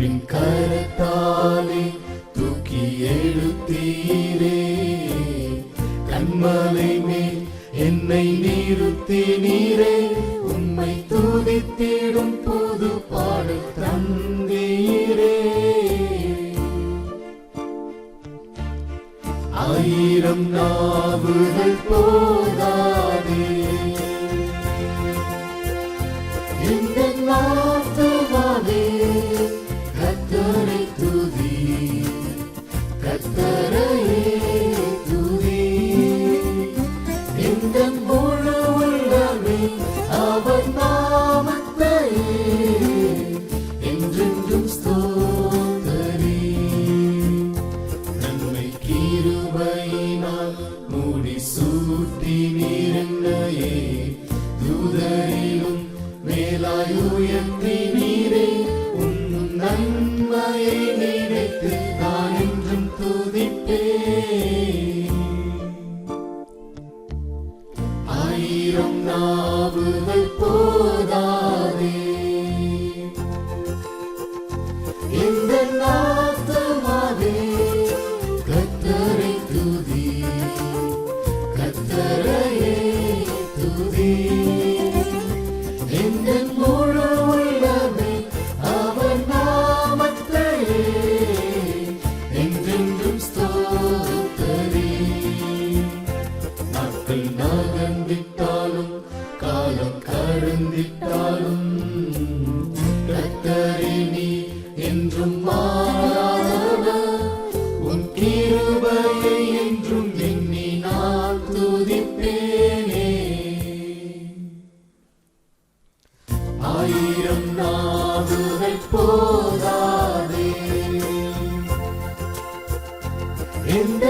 அன்பின் கரத்தாலே தூக்கி எழுத்தீரே. கண்மலை மேல் என்னை நிறுத்தினீரே. உம்மை துதித்திடும் புது பாடல் தந்தீரே. ஆயிரம் நாவுகள் போதாதே, இந்த நாத்துவாவே கர்த்தரை துதி, கர்த்தரையே துதி. இந்த முழு உள்ளமே அவர் நாமத்தையே என்றென்றும் ஸ்தோத்தரி. நன்மை கிருபையினால் மூடி சூட்டினீர் என்னையே. தூதரிலும் மேலாய் உயர்த்தினீரே. உம் நன்மையை நினைத்து நான் என்றும் துதிப்பேன். ஆயிரம் நாவுகள் போதாதே, இந்த நாத்துவாவே கர்த்தரை துதி, கர்த்தரையே துதி. இந்த முழு உள்ளமே அவர் நாமத்தையே என்றென்றும் ஸ்தோத்தரி. நாட்கள் நகர்ந்திட்டாலும் காலம் கடந்திட்டாலும் கர்த்தரே நீ என்றும் மாறாதவர். உன் கிருபையை என்றும் எண்ணி நான் துதிப்பேனே. ஆயிரம் நாவுகள் போதாதே, இந்த